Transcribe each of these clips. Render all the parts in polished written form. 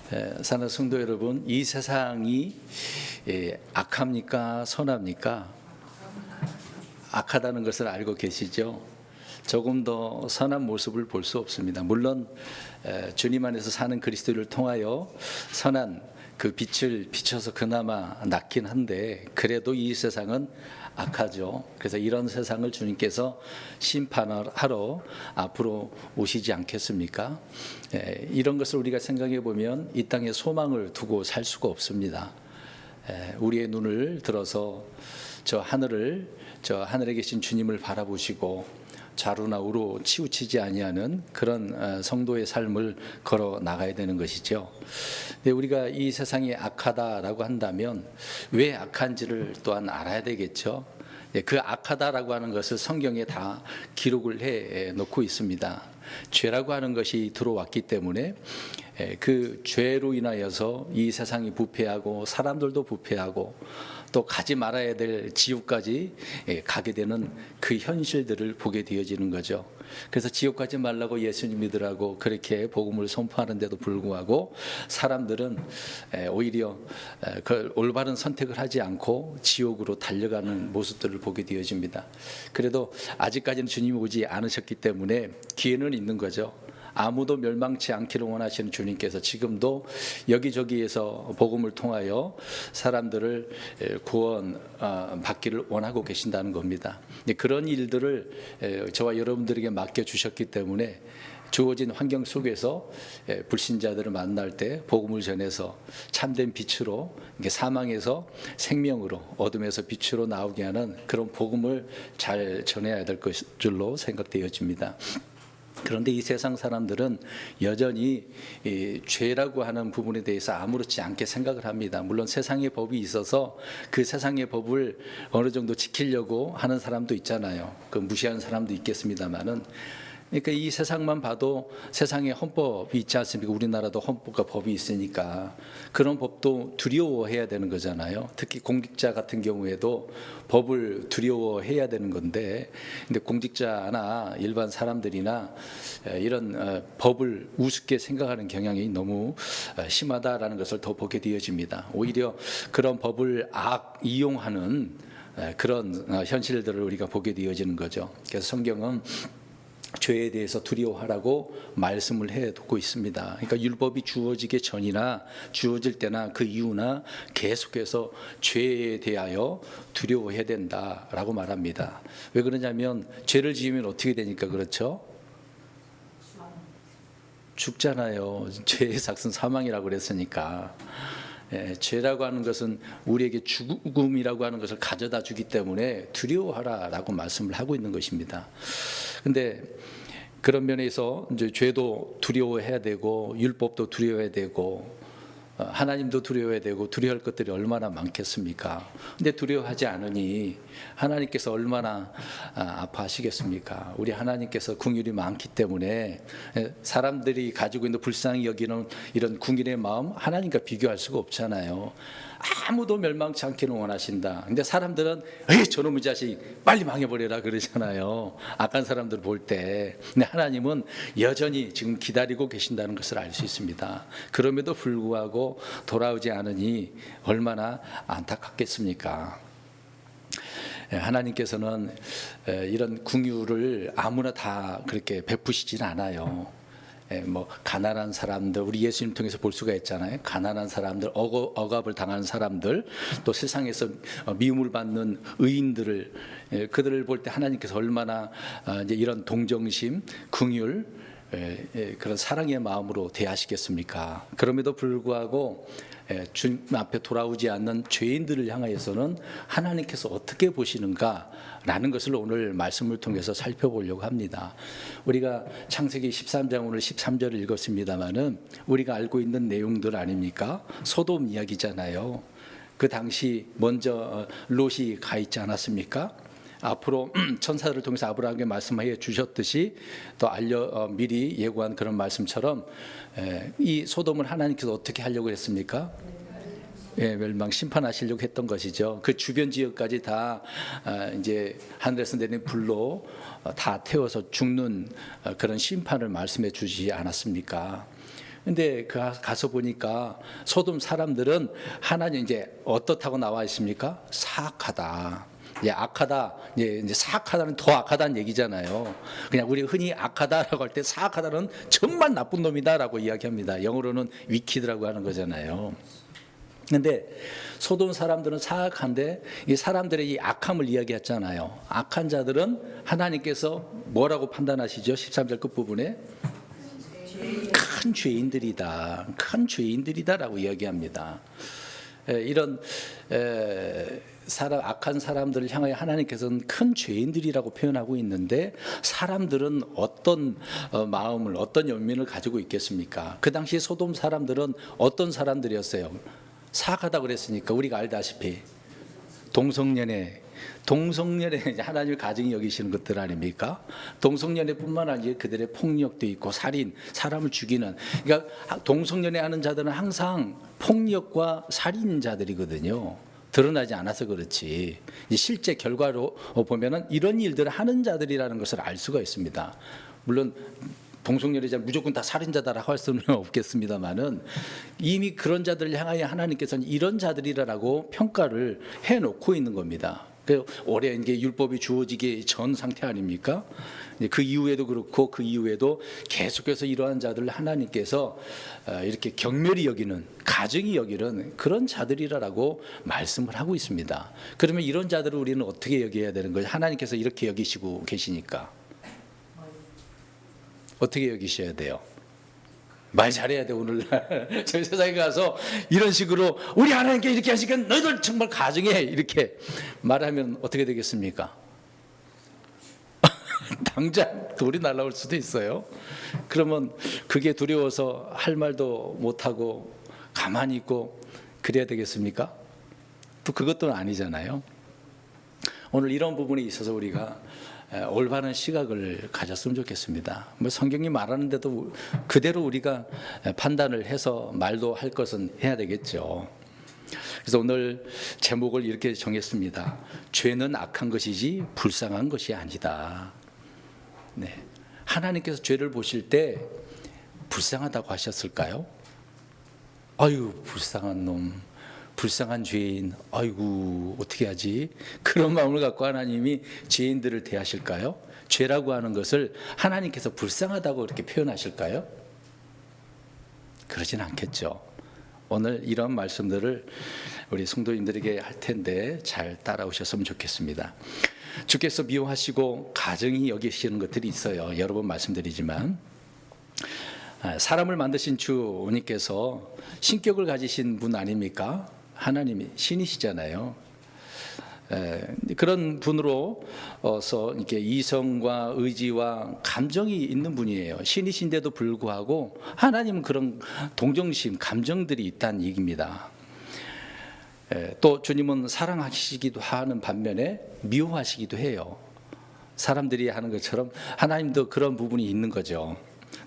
사랑하는 성도 여러분, 이 세상이 악합니까 선합니까? 악하다는 것을 알고 계시죠? 조금 더 선한 모습을 볼 수 없습니다. 물론 주님 안에서 사는 그리스도를 통하여 선한 그 빛을 비춰서 그나마 낫긴 한데, 그래도 이 세상은 악하죠. 그래서 이런 세상을 주님께서 심판하러 앞으로 오시지 않겠습니까? 이런 것을 우리가 생각해 보면 이 땅에 소망을 두고 살 수가 없습니다. 우리의 눈을 들어서 저 하늘에 계신 주님을 바라보시고 좌루나 우로 치우치지 아니하는 그런 성도의 삶을 걸어 나가야 되는 것이죠. 근데 우리가 이 세상이 악하다라고 한다면 왜 악한지를 또한 알아야 되겠죠. 그 악하다라고 하는 것을 성경에 다 기록을 해 놓고 있습니다. 죄라고 하는 것이 들어왔기 때문에 그 죄로 인하여서 이 세상이 부패하고 사람들도 부패하고 또 가지 말아야 될 지옥까지 가게 되는 그 현실들을 보게 되어지는 거죠. 그래서 지옥 가지 말라고 예수님 믿으라고 그렇게 복음을 선포하는데도 불구하고 사람들은 오히려 그 올바른 선택을 하지 않고 지옥으로 달려가는 모습들을 보게 되어집니다. 그래도 아직까지는 주님이 오지 않으셨기 때문에 기회는 있는 거죠. 아무도 멸망치 않기를 원하시는 주님께서 지금도 여기저기에서 복음을 통하여 사람들을 구원 받기를 원하고 계신다는 겁니다. 그런 일들을 저와 여러분들에게 맡겨주셨기 때문에 주어진 환경 속에서 불신자들을 만날 때 복음을 전해서 참된 빛으로 사망에서 생명으로 어둠에서 빛으로 나오게 하는 그런 복음을 잘 전해야 될 것줄로 생각되어집니다. 그런데 이 세상 사람들은 여전히 이 죄라고 하는 부분에 대해서 아무렇지 않게 생각을 합니다. 물론 세상의 법이 있어서 그 세상의 법을 어느 정도 지키려고 하는 사람도 있잖아요. 그 무시하는 사람도 있겠습니다만은, 그러니까 이 세상만 봐도 세상에 헌법이 있지 않습니까? 우리나라도 헌법과 법이 있으니까 그런 법도 두려워해야 되는 거잖아요. 특히 공직자 같은 경우에도 법을 두려워해야 되는 건데, 근데 공직자나 일반 사람들이나 이런 법을 우습게 생각하는 경향이 너무 심하다라는 것을 더 보게 되어집니다. 오히려 그런 법을 이용하는 그런 현실들을 우리가 보게 되어지는 거죠. 그래서 성경은 죄에 대해서 두려워하라고 말씀을 해두고 있습니다. 그러니까 율법이 주어지기 전이나 주어질 때나 그 이후나 계속해서 죄에 대하여 두려워해야 된다라고 말합니다. 왜 그러냐면 죄를 지으면 어떻게 되니까 그렇죠? 죽잖아요. 죄의 삭은 사망이라고 그랬으니까. 죄라고 하는 것은 우리에게 죽음이라고 하는 것을 가져다 주기 때문에 두려워하라라고 말씀을 하고 있는 것입니다. 근데 그런 면에서 이제 죄도 두려워해야 되고 율법도 두려워해야 되고 하나님도 두려워해야 되고 두려워할 것들이 얼마나 많겠습니까? 근데 두려워하지 않으니 하나님께서 얼마나 아파하시겠습니까? 우리 하나님께서 긍휼이 많기 때문에 사람들이 가지고 있는 불쌍히 여기는 이런 긍휼의 마음 하나님과 비교할 수가 없잖아요. 아무도 멸망치 않기를 원하신다. 근데 사람들은 저놈의 자식 빨리 망해버려라 그러잖아요. 악한 사람들 볼 때. 근데 하나님은 여전히 지금 기다리고 계신다는 것을 알 수 있습니다. 그럼에도 불구하고 돌아오지 않으니 얼마나 안타깝겠습니까? 하나님께서는 이런 긍휼을 아무나 다 그렇게 베푸시진 않아요. 뭐 가난한 사람들, 우리 예수님 통해서 볼 수가 있잖아요. 가난한 사람들, 억압을 당하는 사람들, 또 세상에서 미움을 받는 의인들을 그들을 볼 때 하나님께서 얼마나 이제 이런 동정심, 긍휼, 그런 사랑의 마음으로 대하시겠습니까? 그럼에도 불구하고 주님 앞에 돌아오지 않는 죄인들을 향하여서는 하나님께서 어떻게 보시는가라는 것을 오늘 말씀을 통해서 살펴보려고 합니다. 우리가 창세기 13장 오늘 13절을 읽었습니다마는 우리가 알고 있는 내용들 아닙니까? 소돔 이야기잖아요. 그 당시 먼저 롯이 가 있지 않았습니까? 앞으로 천사들을 통해서 아브라함에게 말씀해 주셨듯이 또 미리 예고한 그런 말씀처럼 이 소돔을 하나님께서 어떻게 하려고 했습니까? 멸망 심판하시려고 했던 것이죠. 그 주변 지역까지 다 이제 하늘에서 내린 불로 다 태워서 죽는 그런 심판을 말씀해 주지 않았습니까? 근데 가서 보니까 소돔 사람들은 하나님 이제 어떻다고 나와 있습니까? 사악하다. 악하다. 이제 사악하다는 더 악하다는 얘기잖아요. 그냥 우리 흔히 악하다라고 할 때 사악하다는 정말 나쁜 놈이다라고 이야기합니다. 영어로는 위키드라고 하는 거잖아요. 근데 소돔 사람들은 사악한데 이 사람들의 이 악함을 이야기했잖아요. 악한 자들은 하나님께서 뭐라고 판단하시죠? 13절 끝부분에 큰 죄인들이다. 큰 죄인들이다라고 이야기합니다. 이런 악한 사람들을 향하여 하나님께서는 큰 죄인들이라고 표현하고 있는데 사람들은 어떤 마음을 어떤 연민을 가지고 있겠습니까? 그 당시 소돔 사람들은 어떤 사람들이었어요? 사악하다고 그랬으니까 우리가 알다시피 동성연애 하나님의 가정이 여기시는 것들 아닙니까? 동성연애뿐만 아니라 그들의 폭력도 있고 살인, 사람을 죽이는, 그러니까 동성연애 하는 자들은 항상 폭력과 살인자들이거든요. 드러나지 않아서 그렇지 실제 결과로 보면은 이런 일들을 하는 자들이라는 것을 알 수가 있습니다. 물론 동성연애자 무조건 다 살인자다라고 할 수는 없겠습니다만은 이미 그런 자들을 향하여 하나님께서는 이런 자들이라고 평가를 해놓고 있는 겁니다. 올해 이게 율법이 주어지기 전 상태 아닙니까? 그 이후에도 그렇고 그 이후에도 계속해서 이러한 자들을 하나님께서 이렇게 경멸히 여기는, 가증히 여기는 그런 자들이라고 말씀을 하고 있습니다. 그러면 이런 자들을 우리는 어떻게 여겨야 되는 거예요? 하나님께서 이렇게 여기시고 계시니까 어떻게 여기셔야 돼요? 말 잘해야 돼. 오늘날 저희 세상에 가서 이런 식으로 우리 하나님께 이렇게 하시니까 너희들 정말 가증해 이렇게 말하면 어떻게 되겠습니까? 당장 돌이 날아올 수도 있어요. 그러면 그게 두려워서 할 말도 못하고 가만히 있고 그래야 되겠습니까? 또 그것도 아니잖아요. 오늘 이런 부분에 있어서 우리가 올바른 시각을 가졌으면 좋겠습니다. 성경이 말하는데도 그대로 우리가 판단을 해서 말도 할 것은 해야 되겠죠. 그래서 오늘 제목을 이렇게 정했습니다. 죄는 악한 것이지 불쌍한 것이 아니다. 네. 하나님께서 죄를 보실 때 불쌍하다고 하셨을까요? 아유, 불쌍한 놈, 불쌍한 죄인, 아이고 어떻게 하지? 그런 마음을 갖고 하나님이 죄인들을 대하실까요? 죄라고 하는 것을 하나님께서 불쌍하다고 이렇게 표현하실까요? 그러진 않겠죠. 오늘 이런 말씀들을 우리 성도님들에게 할 텐데 잘 따라오셨으면 좋겠습니다. 주께서 미워하시고 가증히 여기시는 것들이 있어요. 여러 번 말씀드리지만 사람을 만드신 주님께서 신격을 가지신 분 아닙니까? 하나님이 신이시잖아요. 그런 분으로서 이렇게 이성과 의지와 감정이 있는 분이에요. 신이신데도 불구하고 하나님은 그런 동정심, 감정들이 있다는 얘기입니다. 또 주님은 사랑하시기도 하는 반면에 미워하시기도 해요. 사람들이 하는 것처럼 하나님도 그런 부분이 있는 거죠.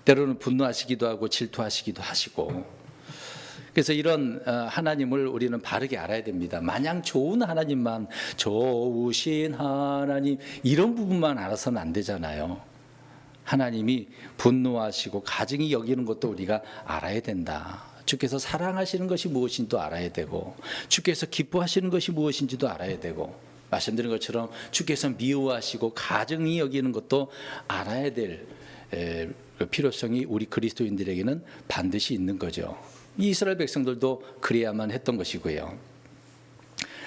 때로는 분노하시기도 하고 질투하시기도 하시고. 그래서 이런 하나님을 우리는 바르게 알아야 됩니다. 마냥 좋은 하나님만, 좋으신 하나님 이런 부분만 알아서는 안 되잖아요. 하나님이 분노하시고 가증히 여기는 것도 우리가 알아야 된다. 주께서 사랑하시는 것이 무엇인지도 알아야 되고 주께서 기뻐하시는 것이 무엇인지도 알아야 되고 말씀드린 것처럼 주께서 미워하시고 가증히 여기는 것도 알아야 될 필요성이 우리 그리스도인들에게는 반드시 있는 거죠. 이스라엘 백성들도 그래야만 했던 것이고요.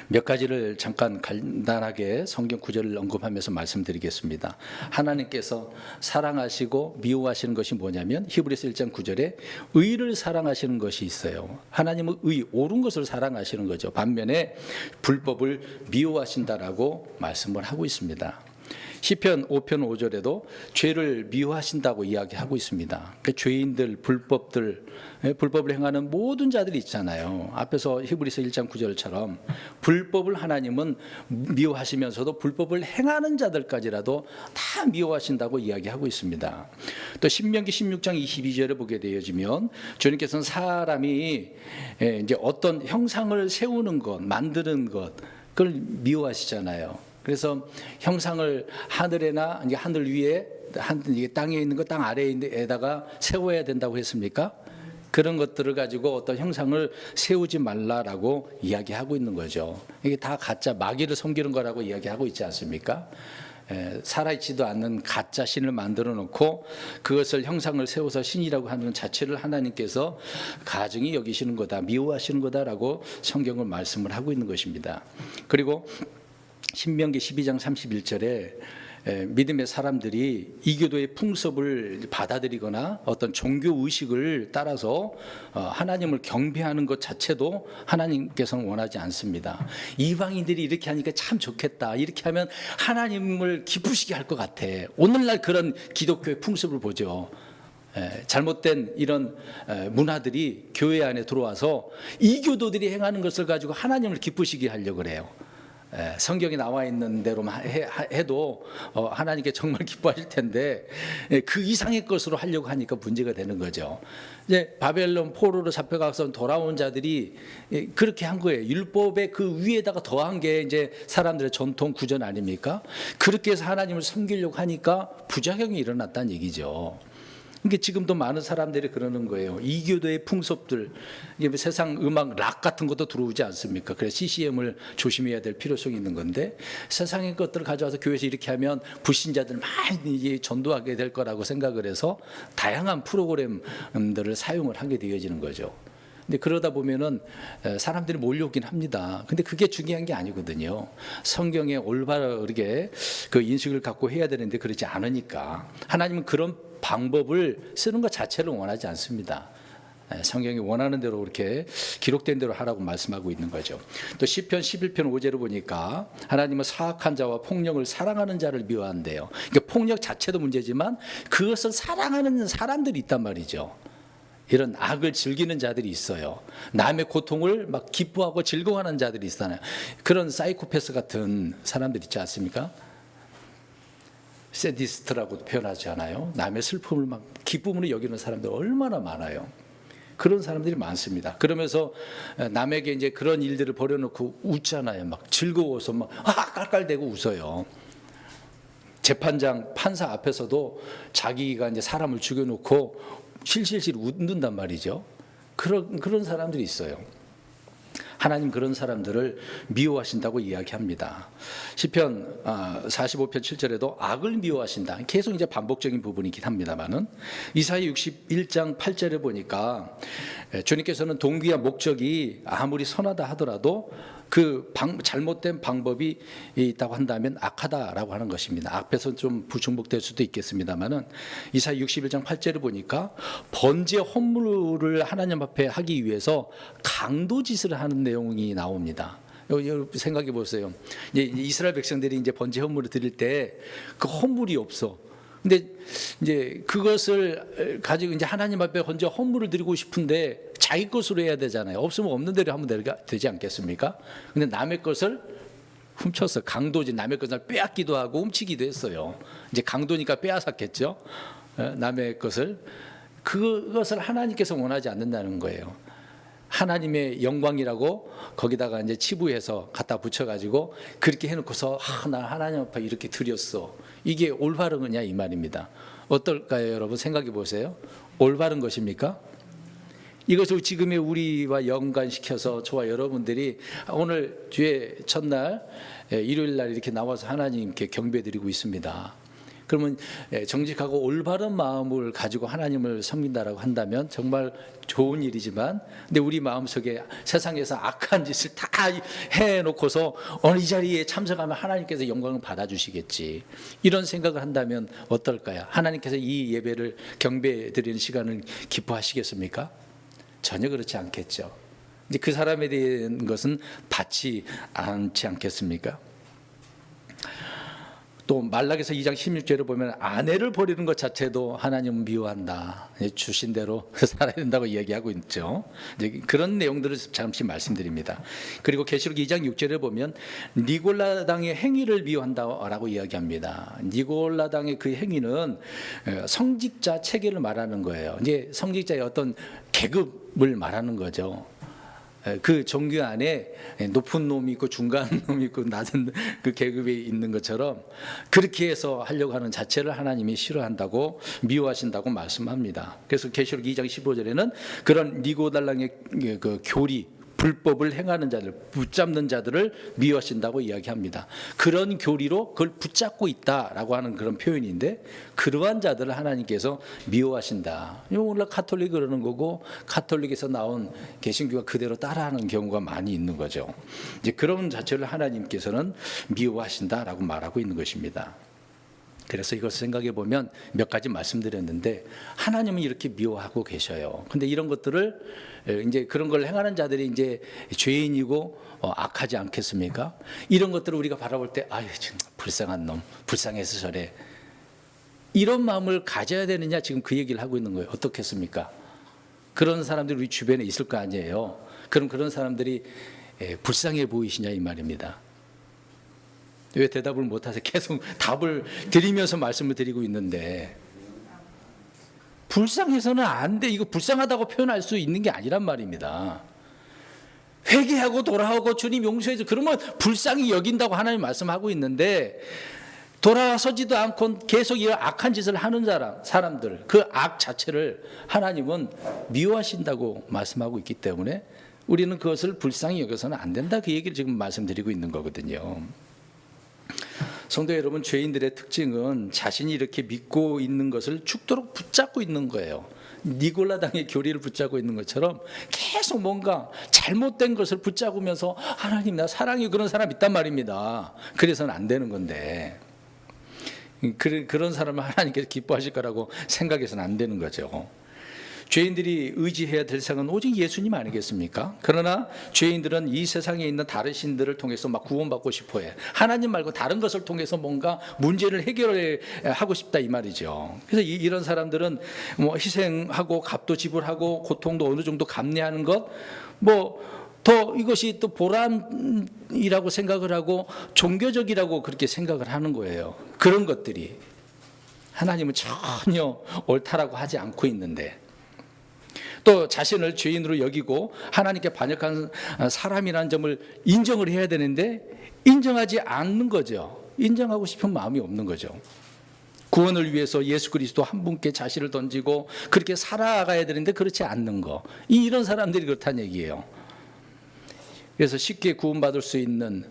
몇 가지를 잠깐 간단하게 성경 구절을 언급하면서 말씀드리겠습니다. 하나님께서 사랑하시고 미워하시는 것이 뭐냐면 히브리서 1장 9절에 의를 사랑하시는 것이 있어요. 하나님은 옳은 것을 사랑하시는 거죠. 반면에 불법을 미워하신다라고 말씀을 하고 있습니다. 시편 5편 5절에도 죄를 미워하신다고 이야기하고 있습니다. 그 죄인들, 불법을 행하는 모든 자들이 있잖아요. 앞에서 히브리서 1장 9절처럼 불법을 하나님은 미워하시면서도 불법을 행하는 자들까지라도 다 미워하신다고 이야기하고 있습니다. 또 신명기 16장 22절에 보게 되어지면 주님께서는 사람이 이제 어떤 형상을 세우는 것, 만드는 것, 그걸 미워하시잖아요. 그래서 형상을 하늘에나 이제 하늘 위에 땅에 있는 거, 땅 아래에 있는 데다가 세워야 된다고 했습니까? 그런 것들을 가지고 어떤 형상을 세우지 말라라고 이야기하고 있는 거죠. 이게 다 가짜 마귀를 섬기는 거라고 이야기하고 있지 않습니까? 살아있지도 않는 가짜 신을 만들어 놓고 그것을 형상을 세워서 신이라고 하는 자체를 하나님께서 가증히 여기시는 거다, 미워하시는 거다라고 성경을 말씀을 하고 있는 것입니다. 그리고 신명기 12장 31절에 믿음의 사람들이 이교도의 풍습을 받아들이거나 어떤 종교 의식을 따라서 하나님을 경배하는 것 자체도 하나님께서는 원하지 않습니다. 이방인들이 이렇게 하니까 참 좋겠다, 이렇게 하면 하나님을 기쁘시게 할 것 같아. 오늘날 그런 기독교의 풍습을 보죠. 잘못된 이런 문화들이 교회 안에 들어와서 이교도들이 행하는 것을 가지고 하나님을 기쁘시게 하려고 그래요. 성경에 나와 있는 대로만 해도 하나님께 정말 기뻐하실 텐데 그 이상의 것으로 하려고 하니까 문제가 되는 거죠. 이제 바벨론 포로로 잡혀가서 돌아온 자들이 그렇게 한 거예요. 율법의 그 위에다가 더한 게 이제 사람들의 전통 구전 아닙니까? 그렇게 해서 하나님을 섬기려고 하니까 부작용이 일어났다는 얘기죠. 그러니까 지금도 많은 사람들이 그러는 거예요. 이교도의 풍습들, 세상 음악 락 같은 것도 들어오지 않습니까? 그래서 CCM을 조심해야 될 필요성이 있는 건데 세상의 것들을 가져와서 교회에서 이렇게 하면 불신자들 많이 전도하게 될 거라고 생각을 해서 다양한 프로그램들을 사용을 하게 되어지는 거죠. 근데 그러다 보면은 사람들이 몰려오긴 합니다. 근데 그게 중요한 게 아니거든요. 성경에 올바르게 그 인식을 갖고 해야 되는데 그렇지 않으니까 하나님은 그런 방법을 쓰는 것 자체를 원하지 않습니다. 성경이 원하는 대로 그렇게 기록된 대로 하라고 말씀하고 있는 거죠. 또 시편 11편 5절을 보니까 하나님은 사악한 자와 폭력을 사랑하는 자를 미워한대요. 그러니까 폭력 자체도 문제지만 그것을 사랑하는 사람들이 있단 말이죠. 이런 악을 즐기는 자들이 있어요. 남의 고통을 막 기뻐하고 즐거워하는 자들이 있잖아요. 그런 사이코패스 같은 사람들 있지 않습니까? 세디스트라고 표현하지 않아요? 남의 슬픔을 막 기쁨으로 여기는 사람들 얼마나 많아요. 그런 사람들이 많습니다. 그러면서 남에게 이제 그런 일들을 벌여놓고 웃잖아요. 막 즐거워서 막 깔깔대고 웃어요. 재판장 판사 앞에서도 자기가 이제 사람을 죽여놓고 실실실 웃는단 말이죠. 그런 사람들이 있어요. 하나님 그런 사람들을 미워하신다고 이야기합니다. 시편 45편 7절에도 악을 미워하신다. 계속 이제 반복적인 부분이긴 합니다만은 이사야 61장 8절에 보니까 주님께서는 동기와 목적이 아무리 선하다 하더라도 그 잘못된 방법이 있다고 한다면 악하다라고 하는 것입니다. 앞에서 좀 부중복될 수도 있겠습니다만은 이사야 61장 8절을 보니까 번제 헌물을 하나님 앞에 하기 위해서 강도짓을 하는 내용이 나옵니다. 여러분 생각해 보세요. 이스라엘 백성들이 이제 번제 헌물을 드릴 때 그 헌물이 없어. 근데 이제 그것을 가지고 이제 하나님 앞에 먼저 헌물을 드리고 싶은데 자기 것으로 해야 되잖아요. 없으면 없는 대로 하면 되지 않겠습니까? 근데 남의 것을 훔쳐서 강도지, 남의 것을 빼앗기도 하고 훔치기도 했어요. 이제 강도니까 빼앗았겠죠. 남의 것을. 그것을 하나님께서 원하지 않는다는 거예요. 하나님의 영광이라고 거기다가 이제 치부해서 갖다 붙여가지고 그렇게 해놓고서 나 하나님 앞에 이렇게 드렸어. 이게 올바른 거냐 이 말입니다. 어떨까요, 여러분? 생각해 보세요. 올바른 것입니까? 이것을 지금의 우리와 연관시켜서 저와 여러분들이 오늘 주의 첫날 일요일 날 이렇게 나와서 하나님께 경배드리고 있습니다. 그러면 정직하고 올바른 마음을 가지고 하나님을 섬긴다라고 한다면 정말 좋은 일이지만 근데 우리 마음속에 세상에서 악한 짓을 다 해놓고서 어느 이 자리에 참석하면 하나님께서 영광을 받아주시겠지 이런 생각을 한다면 어떨까요? 하나님께서 이 예배를 경배드리는 시간을 기뻐하시겠습니까? 전혀 그렇지 않겠죠. 이제 그 사람에 대한 것은 받지 않지 않겠습니까? 또 말라기서 2장 16절을 보면 아내를 버리는 것 자체도 하나님은 미워한다. 주신 대로 살아야 된다고 이야기하고 있죠. 이제 그런 내용들을 잠시 말씀드립니다. 그리고 계시록 2장 6절에 보면 니골라당의 행위를 미워한다라고 이야기합니다. 니골라당의 그 행위는 성직자 체계를 말하는 거예요. 이제 성직자의 어떤 계급을 말하는 거죠. 그 종교 안에 높은 놈이 있고 중간 놈이 있고 낮은 그 계급에 있는 것처럼 그렇게 해서 하려고 하는 자체를 하나님이 싫어한다고 미워하신다고 말씀합니다. 그래서 계시록 2장 15절에는 그런 니고달랑의 그 교리 불법을 행하는 자들, 붙잡는 자들을 미워하신다고 이야기합니다. 그런 교리로 그걸 붙잡고 있다라고 하는 그런 표현인데 그러한 자들을 하나님께서 미워하신다. 이거 원래 카톨릭이 그러는 거고 카톨릭에서 나온 개신교가 그대로 따라하는 경우가 많이 있는 거죠. 이제 그런 자체를 하나님께서는 미워하신다라고 말하고 있는 것입니다. 그래서 이것을 생각해 보면 몇 가지 말씀드렸는데 하나님은 이렇게 미워하고 계셔요. 근데 이런 것들을 이제 그런 걸 행하는 자들이 이제 죄인이고 악하지 않겠습니까? 이런 것들을 우리가 바라볼 때 아유 불쌍한 놈, 불쌍해서 저래. 이런 마음을 가져야 되느냐 지금 그 얘기를 하고 있는 거예요. 어떻겠습니까? 그런 사람들이 우리 주변에 있을 거 아니에요. 그럼 그런 사람들이 불쌍해 보이시냐 이 말입니다. 왜 대답을 못하세요? 계속 답을 드리면서 말씀을 드리고 있는데 불쌍해서는 안 돼. 이거 불쌍하다고 표현할 수 있는 게 아니란 말입니다. 회개하고 돌아오고 주님 용서해줘. 그러면 불쌍히 여긴다고 하나님 말씀하고 있는데 돌아서지도 않고 계속 이런 악한 짓을 하는 사람들 그 악 자체를 하나님은 미워하신다고 말씀하고 있기 때문에 우리는 그것을 불쌍히 여겨서는 안 된다. 그 얘기를 지금 말씀드리고 있는 거거든요. 성도 여러분, 죄인들의 특징은 자신이 이렇게 믿고 있는 것을 죽도록 붙잡고 있는 거예요. 니골라당의 교리를 붙잡고 있는 것처럼 계속 뭔가 잘못된 것을 붙잡으면서 하나님 나 사랑해 그런 사람 있단 말입니다. 그래서는 안 되는 건데 그런 사람을 하나님께서 기뻐하실 거라고 생각해서는 안 되는 거죠. 죄인들이 의지해야 될 상은 오직 예수님 아니겠습니까? 그러나 죄인들은 이 세상에 있는 다른 신들을 통해서 막 구원받고 싶어해. 하나님 말고 다른 것을 통해서 뭔가 문제를 해결하고 싶다 이 말이죠. 그래서 이런 사람들은 뭐 희생하고 값도 지불하고 고통도 어느 정도 감내하는 것, 더 이것이 또 보람이라고 생각을 하고 종교적이라고 그렇게 생각을 하는 거예요. 그런 것들이 하나님은 전혀 옳다라고 하지 않고 있는데 또 자신을 죄인으로 여기고 하나님께 반역한 사람이라는 점을 인정을 해야 되는데 인정하지 않는 거죠. 인정하고 싶은 마음이 없는 거죠. 구원을 위해서 예수 그리스도 한 분께 자신을 던지고 그렇게 살아가야 되는데 그렇지 않는 거. 이런 사람들이 그렇다는 얘기예요. 그래서 쉽게 구원받을 수 있는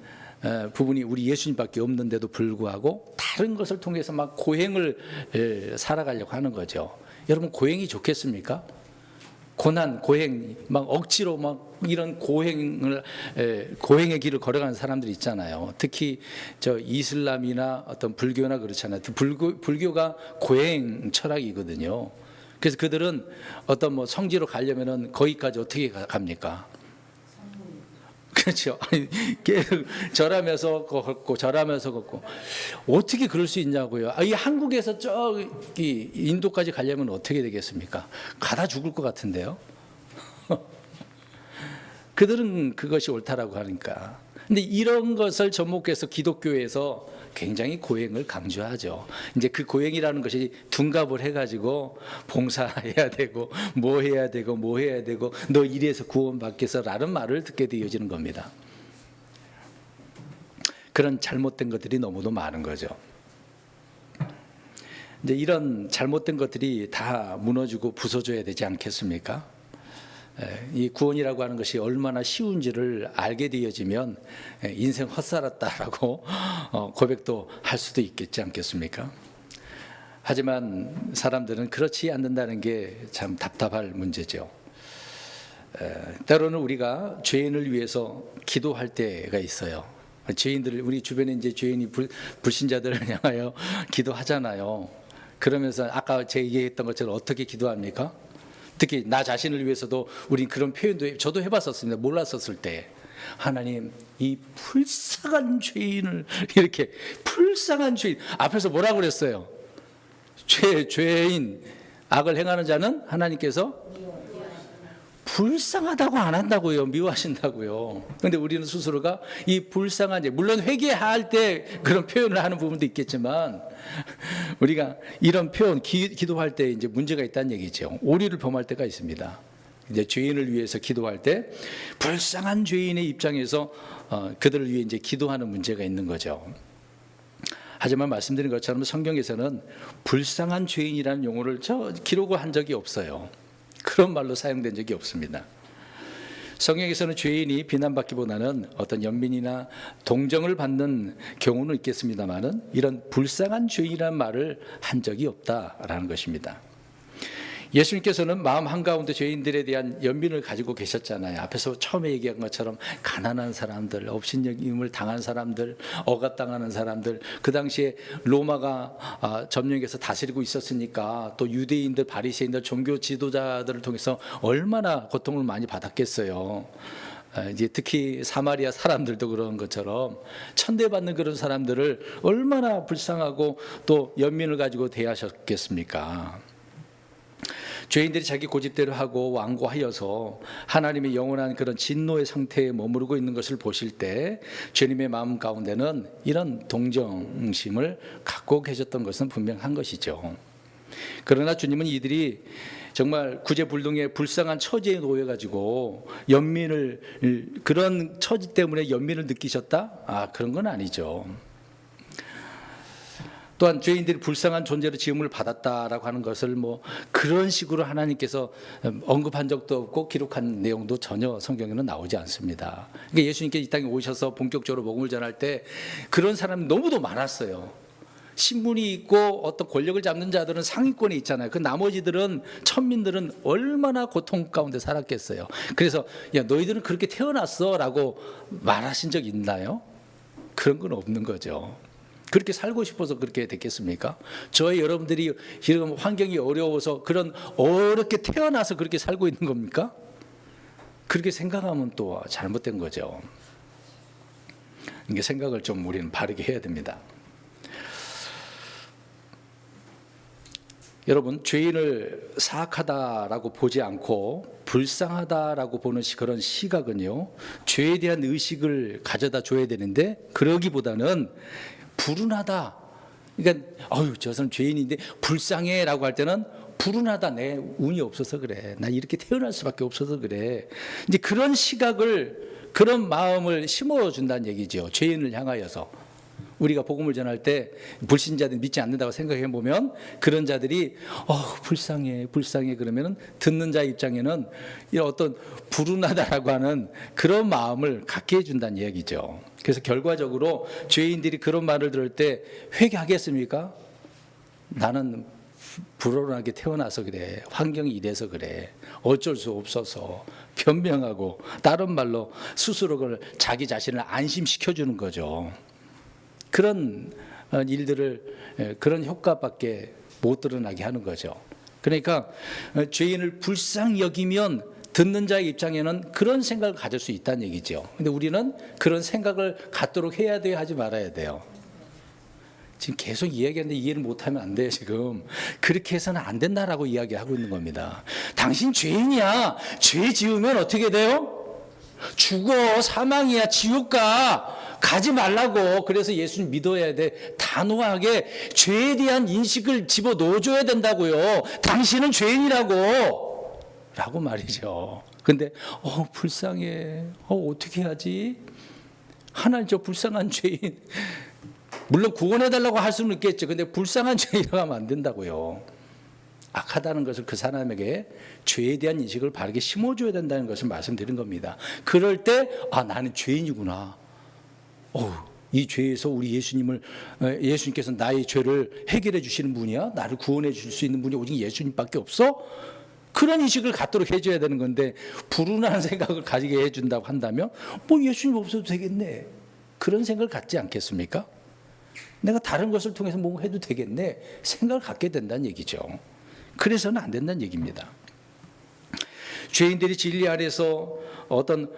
부분이 우리 예수님밖에 없는데도 불구하고 다른 것을 통해서 막 고행을 살아가려고 하는 거죠. 여러분 고행이 좋겠습니까? 고난, 고행, 막 억지로 막 이런 고행의 길을 걸어가는 사람들이 있잖아요. 특히 저 이슬람이나 어떤 불교나 그렇잖아요. 불교가 고행 철학이거든요. 그래서 그들은 어떤 뭐 성지로 가려면은 거기까지 어떻게 갑니까? 그렇죠. 계속 절하면서 걷고 절하면서 걷고 어떻게 그럴 수 있냐고요. 이 한국에서 저기 인도까지 가려면 어떻게 되겠습니까? 가다 죽을 것 같은데요. 그들은 그것이 옳다라고 하니까. 근데 이런 것을 접목해서 기독교에서 굉장히 고행을 강조하죠. 이제 그 고행이라는 것이 둔갑을 해가지고 봉사해야 되고 뭐 해야 되고 뭐 해야 되고 너 이래서 구원받겠어라는 말을 듣게 되어지는 겁니다. 그런 잘못된 것들이 너무도 많은 거죠. 이제 이런 잘못된 것들이 다 무너지고 부서져야 되지 않겠습니까? 이 구원이라고 하는 것이 얼마나 쉬운지를 알게 되어지면 인생 헛살았다라고 고백도 할 수도 있겠지 않겠습니까? 하지만 사람들은 그렇지 않는다는 게 참 답답할 문제죠. 때로는 우리가 죄인을 위해서 기도할 때가 있어요. 죄인들을 우리 주변에 이제 죄인이 불신자들을 향하여 기도하잖아요. 그러면서 아까 제가 얘기했던 것처럼 어떻게 기도합니까? 특히 나 자신을 위해서도 우린 그런 표현도 저도 해봤었습니다. 몰랐었을 때 하나님 이 불쌍한 죄인을 이렇게 불쌍한 죄인 앞에서 뭐라고 그랬어요? 죄인 악을 행하는 자는 하나님께서 불쌍하다고 안 한다고요. 미워하신다고요. 그런데 우리는 스스로가 이 불쌍한 죄 물론 회개할 때 그런 표현을 하는 부분도 있겠지만 우리가 이런 표현 기도할 때 이제 문제가 있다는 얘기죠. 오류를 범할 때가 있습니다. 이제 죄인을 위해서 기도할 때 불쌍한 죄인의 입장에서 그들을 위해 이제 기도하는 문제가 있는 거죠. 하지만 말씀드린 것처럼 성경에서는 불쌍한 죄인이라는 용어를 기록을 한 적이 없어요. 그런 말로 사용된 적이 없습니다. 성경에서는 죄인이 비난받기보다는 어떤 연민이나 동정을 받는 경우는 있겠습니다만은 이런 불쌍한 죄인이라는 말을 한 적이 없다라는 것입니다. 예수님께서는 마음 한가운데 죄인들에 대한 연민을 가지고 계셨잖아요. 앞에서 처음에 얘기한 것처럼 가난한 사람들, 업신여김을 당한 사람들, 억압당하는 사람들, 그 당시에 로마가 점령해서 다스리고 있었으니까 또 유대인들, 바리새인들, 종교 지도자들을 통해서 얼마나 고통을 많이 받았겠어요. 이제 특히 사마리아 사람들도 그런 것처럼 천대받는 그런 사람들을 얼마나 불쌍하고 또 연민을 가지고 대하셨겠습니까? 죄인들이 자기 고집대로 하고 완고하여서 하나님의 영원한 그런 진노의 상태에 머무르고 있는 것을 보실 때 주님의 마음 가운데는 이런 동정심을 갖고 계셨던 것은 분명한 것이죠. 그러나 주님은 이들이 정말 구제불능의 불쌍한 처지에 놓여가지고 그런 처지 때문에 연민을 느끼셨다? 그런 건 아니죠. 또한 죄인들이 불쌍한 존재로 지음을 받았다라고 하는 것을 그런 식으로 하나님께서 언급한 적도 없고 기록한 내용도 전혀 성경에는 나오지 않습니다. 그러니까 예수님께서 이 땅에 오셔서 본격적으로 복음을 전할 때 그런 사람이 너무도 많았어요. 신분이 있고 어떤 권력을 잡는 자들은 상위권에 있잖아요. 그 나머지들은 천민들은 얼마나 고통 가운데 살았겠어요. 그래서 야 너희들은 그렇게 태어났어 라고 말하신 적 있나요? 그런 건 없는 거죠. 그렇게 살고 싶어서 그렇게 됐겠습니까? 저희 여러분들이 지금 환경이 어려워서 어렵게 태어나서 그렇게 살고 있는 겁니까? 그렇게 생각하면 또 잘못된 거죠. 이게 생각을 좀 우리는 바르게 해야 됩니다. 여러분, 죄인을 사악하다라고 보지 않고 불쌍하다라고 보는 그런 시각은요, 죄에 대한 의식을 가져다 줘야 되는데 그러기보다는 불운하다. 그러니까 저 사람 죄인인데 불쌍해라고 할 때는 불운하다. 내 운이 없어서 그래. 나 이렇게 태어날 수밖에 없어서 그래. 이제 그런 시각을 그런 마음을 심어준다는 얘기죠. 죄인을 향하여서. 우리가 복음을 전할 때 불신자들 믿지 않는다고 생각해 보면 그런 자들이 불쌍해 그러면은 듣는 자 입장에는 이런 어떤 불운하다라고 하는 그런 마음을 갖게 해준다는 얘기죠. 그래서 결과적으로 죄인들이 그런 말을 들을 때 회개하겠습니까? 나는 불운하게 태어나서 그래. 환경이 이래서 그래. 어쩔 수 없어서 변명하고 다른 말로 스스로 자기 자신을 안심시켜주는 거죠. 그런 일들을 그런 효과밖에 못 드러나게 하는 거죠. 그러니까 죄인을 불쌍히 여기면 듣는 자의 입장에는 그런 생각을 가질 수 있다는 얘기죠. 근데 우리는 그런 생각을 갖도록 해야 돼요, 하지 말아야 돼요? 지금 계속 이야기하는데 이해를 못하면 안 돼요. 지금 그렇게 해서는 안 된다라고 이야기하고 있는 겁니다. 당신 죄인이야. 죄 지으면 어떻게 돼요? 죽어. 사망이야. 지옥 가. 가지 말라고. 그래서 예수님 믿어야 돼. 단호하게 죄에 대한 인식을 집어넣어줘야 된다고요. 당신은 죄인이라고 라고 말이죠. 근데 불쌍해. 어떻게 하지? 하나님, 저 불쌍한 죄인, 물론 구원해달라고 할 수는 있겠죠. 근데 불쌍한 죄인이라고 하면 안 된다고요. 악하다는 것을 그 사람에게 죄에 대한 인식을 바르게 심어줘야 된다는 것을 말씀드린 겁니다. 그럴 때 나는 죄인이구나. 이 죄에서 우리 예수님께서 나의 죄를 해결해 주시는 분이야? 나를 구원해 줄 수 있는 분이 오직 예수님밖에 없어? 그런 인식을 갖도록 해줘야 되는 건데 불운한 생각을 가지게 해준다고 한다면 예수님 없어도 되겠네. 그런 생각을 갖지 않겠습니까? 내가 다른 것을 통해서 뭐 해도 되겠네. 생각을 갖게 된다는 얘기죠. 그래서는 안 된다는 얘기입니다. 죄인들이 진리 아래서 어떤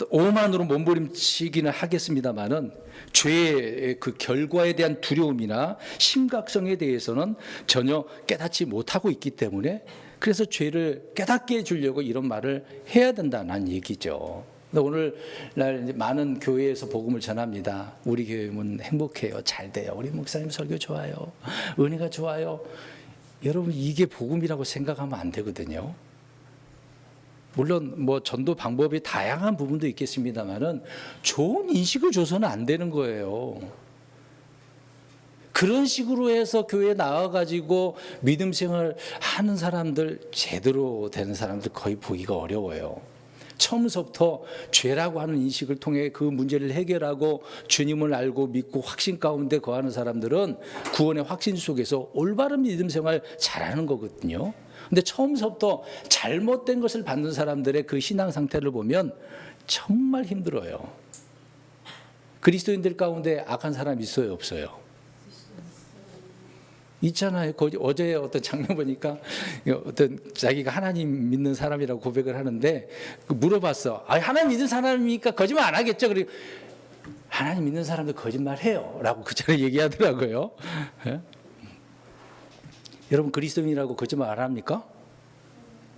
오만으로 몸부림치기는 하겠습니다만은 죄의 그 결과에 대한 두려움이나 심각성에 대해서는 전혀 깨닫지 못하고 있기 때문에 그래서 죄를 깨닫게 해주려고 이런 말을 해야 된다는 얘기죠. 오늘날 많은 교회에서 복음을 전합니다. 우리 교회는 행복해요. 잘 돼요. 우리 목사님 설교 좋아요. 은혜가 좋아요. 여러분, 이게 복음이라고 생각하면 안 되거든요. 물론 뭐 전도 방법이 다양한 부분도 있겠습니다만은 좋은 인식을 줘서는 안 되는 거예요. 그런 식으로 해서 교회에 나와가지고 믿음 생활 하는 사람들, 제대로 되는 사람들 거의 보기가 어려워요. 처음부터 죄라고 하는 인식을 통해 그 문제를 해결하고 주님을 알고 믿고 확신 가운데 거하는 사람들은 구원의 확신 속에서 올바른 믿음 생활 잘하는 거거든요. 근데 처음부터 잘못된 것을 받는 사람들의 그 신앙 상태를 보면 정말 힘들어요. 그리스도인들 가운데 악한 사람 있어요, 없어요? 있잖아요. 어제 어떤 장면 보니까 어떤 자기가 하나님 믿는 사람이라고 고백을 하는데 물어봤어. 하나님 믿는 사람이니까 거짓말 안 하겠죠? 그리고 하나님 믿는 사람도 거짓말해요 라고 그 전에 얘기하더라고요. 예? 여러분 그리스도인이라고 거짓말 안 합니까?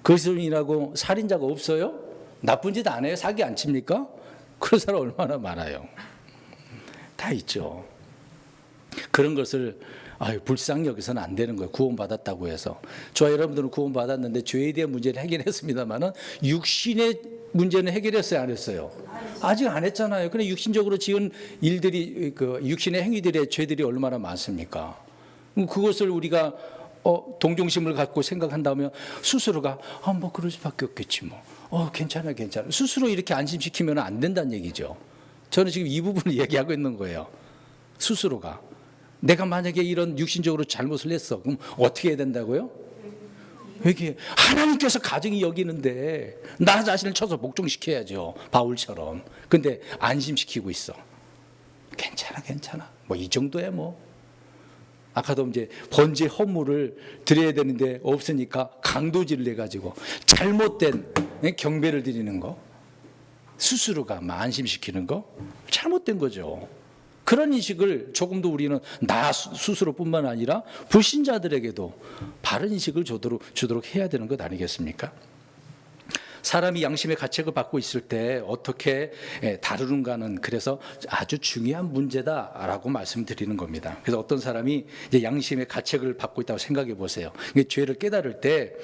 그리스도인이라고 살인자가 없어요? 나쁜 짓 안 해요? 사기 안 칩니까? 그런 사람 얼마나 많아요. 다 있죠. 그런 것을 불쌍히 여기서는 안 되는 거예요. 구원받았다고 해서. 저와 여러분들은 구원받았는데 죄에 대한 문제를 해결했습니다만은 육신의 문제는 해결했어요, 안 했어요? 아직 안 했잖아요. 근데 육신적으로 지은 일들이, 그 육신의 행위들의 죄들이 얼마나 많습니까? 그것을 우리가 동정심을 갖고 생각한다면 스스로가 뭐 그럴 수밖에 없겠지 뭐. 괜찮아. 스스로 이렇게 안심시키면 안 된다는 얘기죠. 저는 지금 이 부분을 얘기하고 있는 거예요. 스스로가. 내가 만약에 이런 육신적으로 잘못을 했어. 그럼 어떻게 해야 된다고요? 이게 하나님께서 가정이 여기는데 나 자신을 쳐서 복종시켜야죠. 바울처럼. 근데 안심시키고 있어. 괜찮아. 뭐 이 정도야 뭐. 아까도 이제 번제 헌물을 드려야 되는데 없으니까 강도질을 해가지고 잘못된 경배를 드리는 거. 스스로가 안심시키는 거. 잘못된 거죠. 그런 인식을 조금도 우리는 나 스스로뿐만 아니라 불신자들에게도 바른 인식을 주도록 해야 되는 것 아니겠습니까? 사람이 양심의 가책을 받고 있을 때 어떻게 다루는가는 그래서 아주 중요한 문제다라고 말씀드리는 겁니다. 그래서 어떤 사람이 이제 양심의 가책을 받고 있다고 생각해 보세요. 죄를 깨달을 때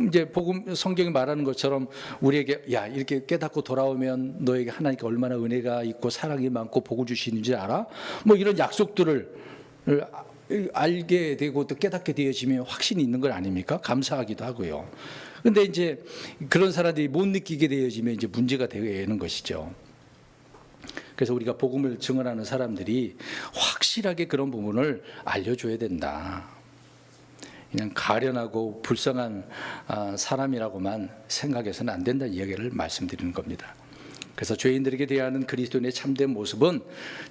이제 복음 성경이 말하는 것처럼 우리에게 이렇게 깨닫고 돌아오면 너에게 하나님께 얼마나 은혜가 있고 사랑이 많고 복을 주시는지 알아? 뭐 이런 약속들을 알게 되고 또 깨닫게 되어지면 확신이 있는 것 아닙니까? 감사하기도 하고요. 근데 이제 그런 사람들이 못 느끼게 되어지면 이제 문제가 되는 것이죠. 그래서 우리가 복음을 증언하는 사람들이 확실하게 그런 부분을 알려줘야 된다. 그냥 가련하고 불쌍한 사람이라고만 생각해서는 안 된다는 이야기를 말씀드리는 겁니다. 그래서 죄인들에게 대하는 그리스도인의 참된 모습은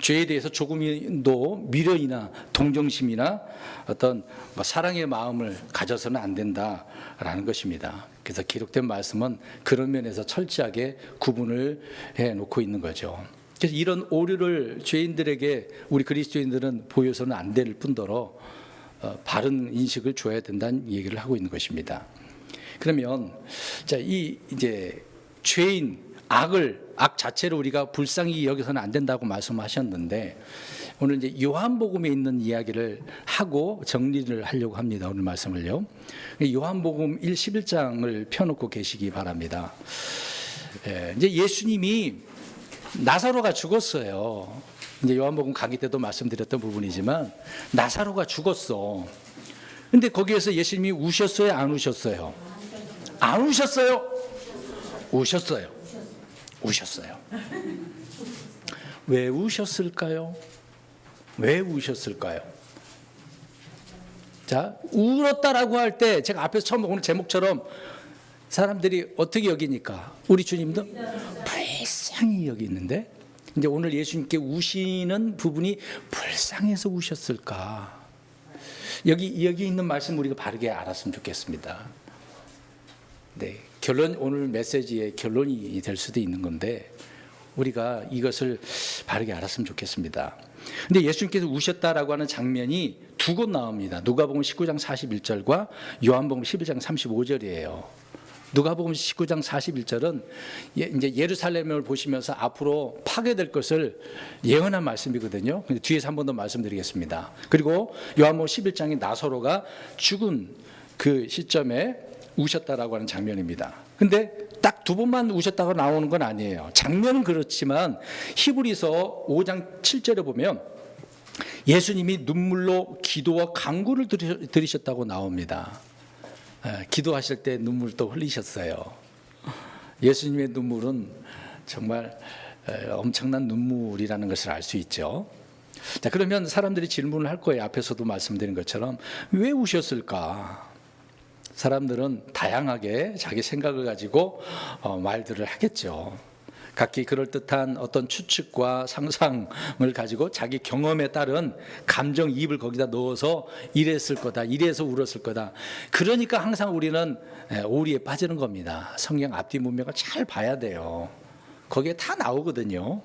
죄에 대해서 조금도 미련이나 동정심이나 어떤 사랑의 마음을 가져서는 안 된다라는 것입니다. 그래서 기록된 말씀은 그런 면에서 철저하게 구분을 해놓고 있는 거죠. 그래서 이런 오류를 죄인들에게 우리 그리스도인들은 보여서는 안 될 뿐더러 바른 인식을 줘야 된다는 얘기를 하고 있는 것입니다. 그러면 이제 죄인 악 자체를 우리가 불쌍히 여기서는 안 된다고 말씀하셨는데 오늘 이제 요한복음에 있는 이야기를 하고 정리를 하려고 합니다. 오늘 말씀을요. 요한복음 11장을 펴놓고 계시기 바랍니다. 이제 예수님이 나사로가 죽었어요. 이제 요한복음 강의 때도 말씀드렸던 부분이지만 나사로가 죽었어. 근데 거기에서 예수님이 우셨어요, 안 우셨어요? 안 우셨어요? 우셨어요. 왜 우셨을까요? 자, 울었다라고 할 때 제가 앞에서 처음 오늘 제목처럼 사람들이 어떻게 여기니까 우리 주님도 불쌍히 여기는데 이제 오늘 예수님께 우시는 부분이 불쌍해서 우셨을까? 여기 있는 말씀 우리가 바르게 알았으면 좋겠습니다. 네, 오늘 메시지의 결론이 될 수도 있는 건데 우리가 이것을 바르게 알았으면 좋겠습니다. 근데 예수님께서 우셨다라고 하는 장면이 두 곳 나옵니다. 누가복음 19장 41절과 요한복음 11장 35절이에요. 누가복음 19장 41절은 이제 예루살렘을 보시면서 앞으로 파괴될 것을 예언한 말씀이거든요. 근데 뒤에서 한 번 더 말씀드리겠습니다. 그리고 요한복음 11장이 나사로가 죽은 그 시점에 우셨다라고 하는 장면입니다. 근데 딱 두 번만 우셨다고 나오는 건 아니에요. 장면은 그렇지만 히브리서 5장 7절에 보면 예수님이 눈물로 기도와 간구를 들으셨다고 나옵니다. 기도하실 때 눈물도 흘리셨어요. 예수님의 눈물은 정말 엄청난 눈물이라는 것을 알 수 있죠. 자, 그러면 사람들이 질문을 할 거예요. 앞에서도 말씀드린 것처럼 왜 우셨을까? 사람들은 다양하게 자기 생각을 가지고 말들을 하겠죠. 각기 그럴듯한 어떤 추측과 상상을 가지고 자기 경험에 따른 감정이입을 거기다 넣어서 이랬을 거다, 이래서 울었을 거다. 그러니까 항상 우리는 오리에 빠지는 겁니다. 성경 앞뒤 문맥을 잘 봐야 돼요. 거기에 다 나오거든요.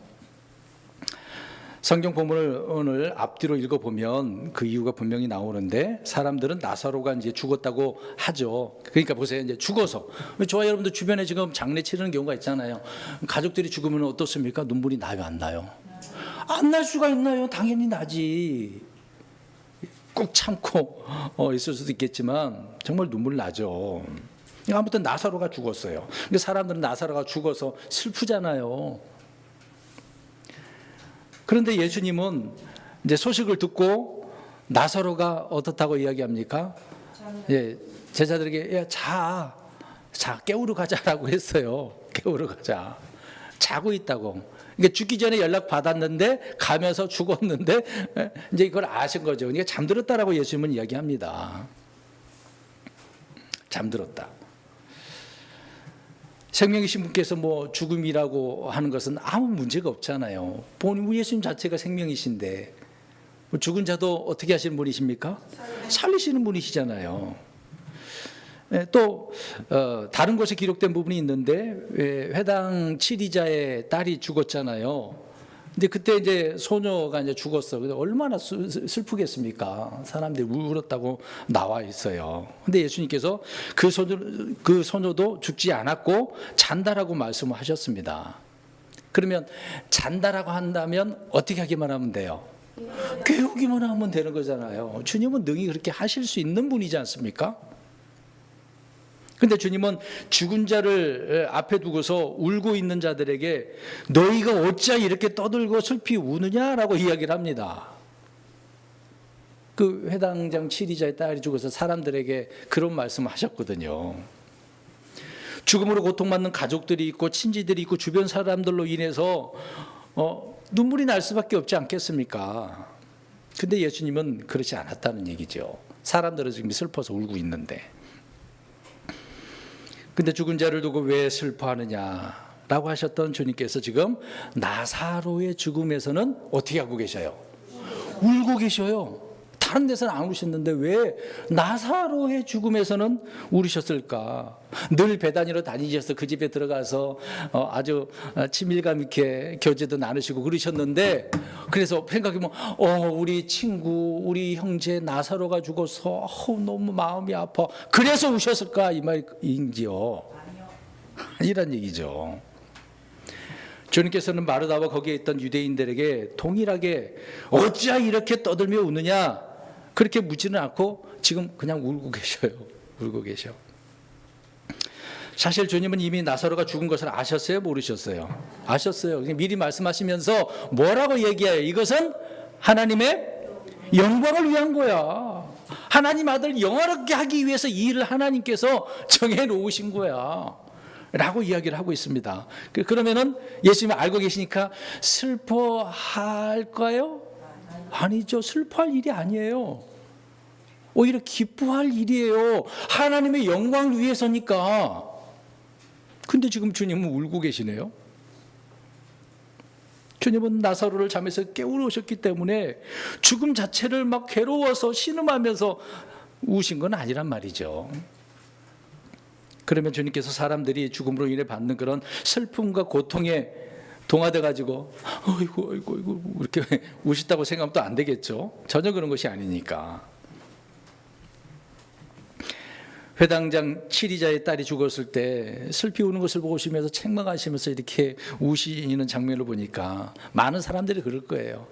성경 본문을 오늘 앞뒤로 읽어보면 그 이유가 분명히 나오는데, 사람들은 나사로가 이제 죽었다고 하죠. 그러니까 보세요. 이제 죽어서. 저와 여러분들 주변에 지금 장례 치르는 경우가 있잖아요. 가족들이 죽으면 어떻습니까? 눈물이 나요, 안 나요? 안 날 수가 있나요? 당연히 나지. 꾹 참고 있을 수도 있겠지만 정말 눈물 나죠. 아무튼 나사로가 죽었어요. 근데 사람들은 나사로가 죽어서 슬프잖아요. 그런데 예수님은 이제 소식을 듣고 나사로가 어떻다고 이야기합니까? 예, 제자들에게 자 깨우러 가자라고 했어요. 깨우러 가자. 자고 있다고. 그러니까 죽기 전에 연락 받았는데 가면서 죽었는데 이제 이걸 아신 거죠. 그러니까 잠들었다라고 예수님은 이야기합니다. 잠들었다. 생명이신 분께서 뭐 죽음이라고 하는 것은 아무 문제가 없잖아요. 본인 예수님 자체가 생명이신데 죽은 자도 어떻게 하시는 분이십니까? 살리시는 분이시잖아요. 또 다른 곳에 기록된 부분이 있는데 회당 치리자의 딸이 죽었잖아요. 근데 그때 이제 소녀가 이제 죽었어. 근데 얼마나 슬프겠습니까? 사람들이 울었다고 나와 있어요. 근데 예수님께서 그 소녀도 죽지 않았고 잔다라고 말씀을 하셨습니다. 그러면 잔다라고 한다면 어떻게 하기만 하면 돼요? 깨우기만 하면 되는 거잖아요. 주님은 능히 그렇게 하실 수 있는 분이지 않습니까? 근데 주님은 죽은 자를 앞에 두고서 울고 있는 자들에게 너희가 어찌 이렇게 떠들고 슬피 우느냐라고 이야기를 합니다. 그 회당장 치리자의 딸이 죽어서 사람들에게 그런 말씀을 하셨거든요. 죽음으로 고통받는 가족들이 있고 친지들이 있고 주변 사람들로 인해서 눈물이 날 수밖에 없지 않겠습니까? 근데 예수님은 그렇지 않았다는 얘기죠. 사람들은 지금 슬퍼서 울고 있는데. 근데 죽은 자를 두고 왜 슬퍼하느냐라고 하셨던 주님께서 지금 나사로의 죽음에서는 어떻게 하고 계셔요? 울고 계셔요. 다른 데서는 안 우셨는데 왜 나사로의 죽음에서는 울으셨을까? 늘 배단위로 다니셔서 그 집에 들어가서 아주 친밀감 있게 교제도 나누시고 그러셨는데, 그래서 생각해보면 우리 친구, 우리 형제 나사로가 죽어서 너무 마음이 아파. 그래서 우셨을까? 이 말인지요? 아니란 얘기죠. 주님께서는 마르다와 거기에 있던 유대인들에게 동일하게 어찌 이렇게 떠들며 우느냐 그렇게 묻지는 않고 지금 그냥 울고 계셔요. 울고 계셔. 사실 주님은 이미 나사로가 죽은 것을 아셨어요? 모르셨어요? 아셨어요. 미리 말씀하시면서 뭐라고 얘기해요? 이것은 하나님의 영광을 위한 거야. 하나님 아들 영화롭게 하기 위해서 이 일을 하나님께서 정해놓으신 거야 라고 이야기를 하고 있습니다. 그러면은 예수님이 알고 계시니까 슬퍼할까요? 아니죠. 슬퍼할 일이 아니에요. 오히려 기뻐할 일이에요. 하나님의 영광을 위해서니까. 근데 지금 주님은 울고 계시네요. 주님은 나사로를 잠에서 깨우러 오셨기 때문에 죽음 자체를 막 괴로워서 신음하면서 우신 건 아니란 말이죠. 그러면 주님께서 사람들이 죽음으로 인해 받는 그런 슬픔과 고통에 동화돼 가지고 어이구 이렇게 우시다고 생각하면 또 안 되겠죠. 전혀 그런 것이 아니니까. 회당장 치리자의 딸이 죽었을 때 슬피 우는 것을 보시면서 책망하시면서 이렇게 우시는 장면을 보니까 많은 사람들이 그럴 거예요.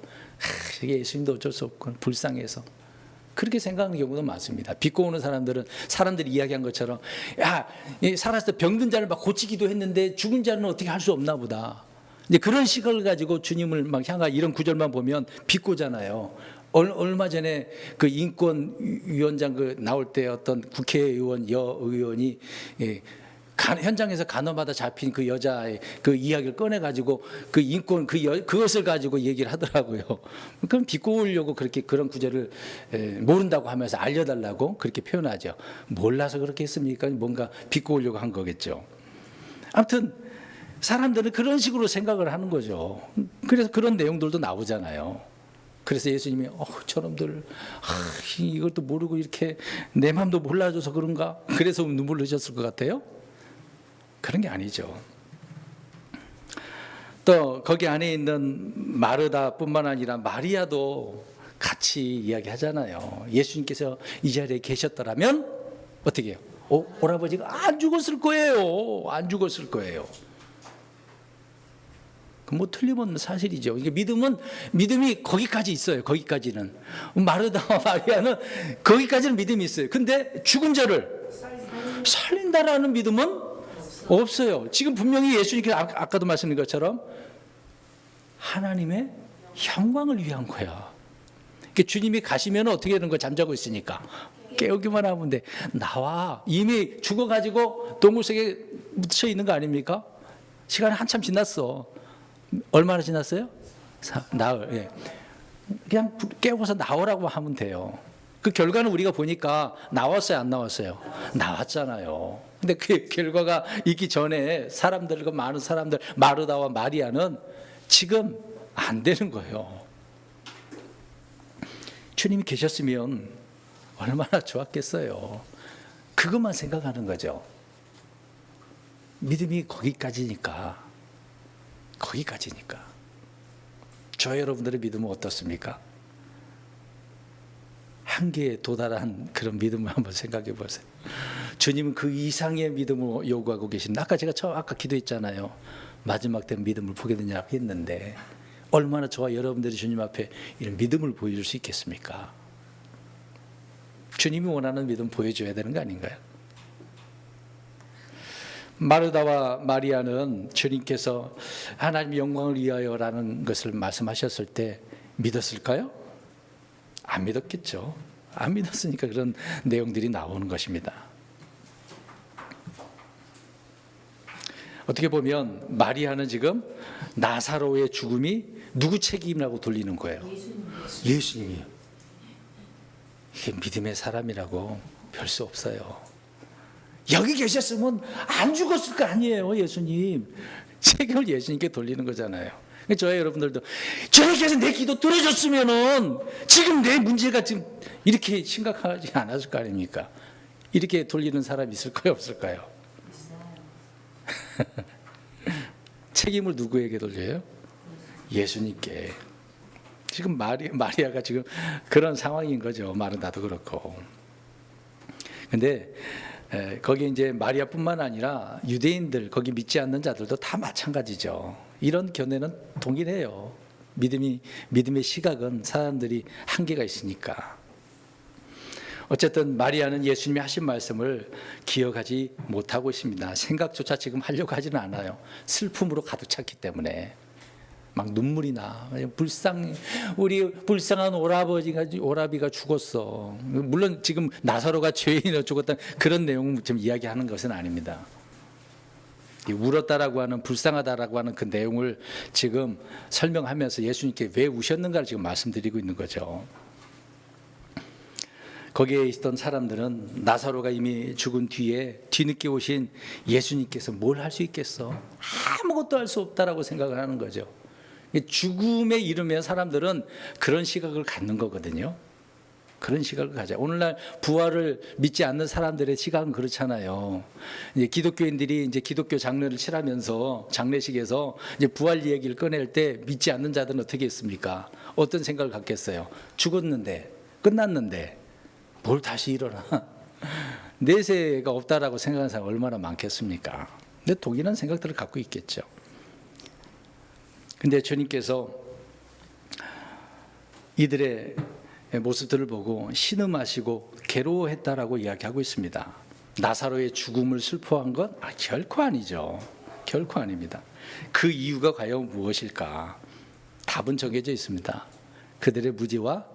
이게 예수님도 어쩔 수 없고 불쌍해서 그렇게 생각하는 경우도 많습니다. 비꼬 오는 사람들은 사람들이 이야기한 것처럼 야, 살았을 때 병든 자를 막 고치기도 했는데 죽은 자는 어떻게 할 수 없나 보다. 이제 그런 시각을 가지고 주님을 막 향한 이런 구절만 보면 비꼬잖아요. 얼마 전에 그 인권위원장 그 나올 때 어떤 국회의원 여의원이 현장에서 간호받아 잡힌 그 여자의 그 이야기를 꺼내가지고 그 인권 그것을 가지고 얘기를 하더라고요. 그럼 비꼬으려고 그렇게 그런 구절을 모른다고 하면서 알려달라고 그렇게 표현하죠. 몰라서 그렇게 했습니까? 뭔가 비꼬으려고 한 거겠죠. 아무튼 사람들은 그런 식으로 생각을 하는 거죠. 그래서 그런 내용들도 나오잖아요. 그래서 예수님이 저놈들 이것도 모르고 이렇게 내 마음도 몰라줘서 그런가? 그래서 눈물 흘리셨을 것 같아요? 그런 게 아니죠. 또 거기 안에 있는 마르다뿐만 아니라 마리아도 같이 이야기하잖아요. 예수님께서 이 자리에 계셨더라면 어떻게 해요? 오라버지가 안 죽었을 거예요. 안 죽었을 거예요. 뭐 틀림없는 사실이죠. 이게 믿음이 거기까지 있어요. 거기까지는 마르다와 마리아는 거기까지는 믿음이 있어요. 근데 죽은 자를 살린다라는 믿음은 없어요. 지금 분명히 예수님께서 아까도 말씀드린 것처럼 하나님의 영광을 위한 거야. 주님이 가시면 어떻게 되는 거야? 잠자고 있으니까 깨우기만 하면 돼. 나와. 이미 죽어가지고 동굴 속에 묻혀 있는 거 아닙니까? 시간이 한참 지났어. 얼마나 지났어요? 나흘. 예. 그냥 깨우고서 나오라고 하면 돼요. 그 결과는 우리가 보니까 나왔어요, 안 나왔어요? 나왔잖아요. 근데 그 결과가 있기 전에 사람들, 많은 사람들, 마르다와 마리아는 지금 안 되는 거예요. 주님이 계셨으면 얼마나 좋았겠어요. 그것만 생각하는 거죠. 믿음이 거기까지니까. 저 여러분들의 믿음은 어떻습니까? 한계에 도달한 그런 믿음을 한번 생각해 보세요. 주님은 그 이상의 믿음을 요구하고 계신데 아까 기도했잖아요. 마지막 때 믿음을 보게 되냐고 했는데 얼마나 저와 여러분들이 주님 앞에 이런 믿음을 보여줄 수 있겠습니까? 주님이 원하는 믿음 보여줘야 되는 거 아닌가요? 마르다와 마리아는 주님께서 하나님 영광을 위하여라는 것을 말씀하셨을 때 믿었을까요? 안 믿었겠죠. 안 믿었으니까 그런 내용들이 나오는 것입니다. 어떻게 보면 마리아는 지금 나사로의 죽음이 누구 책임이라고 돌리는 거예요? 예수님이요. 이게 믿음의 사람이라고 별 수 없어요. 여기 계셨으면 안 죽었을 거 아니에요, 예수님. 책임을 예수님께 돌리는 거잖아요. 저희 여러분들도 주님께서 내 기도 들어줬으면은 지금 내 문제가 지금 이렇게 심각하지 않았을 거 아닙니까? 이렇게 돌리는 사람 있을까요, 없을까요? 책임을 누구에게 돌려요? 예수님께. 지금 마리아가 지금 그런 상황인 거죠. 마르다도 그렇고. 근데 거기 이제 마리아뿐만 아니라 유대인들, 거기 믿지 않는 자들도 다 마찬가지죠. 이런 견해는 동일해요. 믿음의 시각은 사람들이 한계가 있으니까. 어쨌든 마리아는 예수님이 하신 말씀을 기억하지 못하고 있습니다. 생각조차 지금 하려고 하지는 않아요. 슬픔으로 가득 찼기 때문에 막 눈물이 나. 우리 불쌍한 오라비가 죽었어. 물론 지금 나사로가 죄인으로 죽었다는 그런 내용을 지금 이야기하는 것은 아닙니다. 울었다라고 하는, 불쌍하다라고 하는 그 내용을 지금 설명하면서 예수님께 왜 우셨는가를 지금 말씀드리고 있는 거죠. 거기에 있던 사람들은 나사로가 이미 죽은 뒤에 뒤늦게 오신 예수님께서 뭘 할 수 있겠어? 아무것도 할 수 없다라고 생각을 하는 거죠. 죽음에 이르면 사람들은 그런 시각을 갖는 거거든요. 그런 시각을 가져. 오늘날 부활을 믿지 않는 사람들의 시각은 그렇잖아요. 이제 기독교인들이 이제 기독교 장례를 치르면서 장례식에서 이제 부활 얘기를 꺼낼 때 믿지 않는 자들은 어떻게 했습니까? 어떤 생각을 갖겠어요? 죽었는데, 끝났는데, 뭘 다시 일어나? 내세가 없다라고 생각하는 사람 얼마나 많겠습니까? 근데 동일한 생각들을 갖고 있겠죠. 근데 주님께서 이들의 모습들을 보고 신음하시고 괴로워했다라고 이야기하고 있습니다. 나사로의 죽음을 슬퍼한 건 결코 아니죠. 결코 아닙니다. 그 이유가 과연 무엇일까? 답은 정해져 있습니다. 그들의 무지와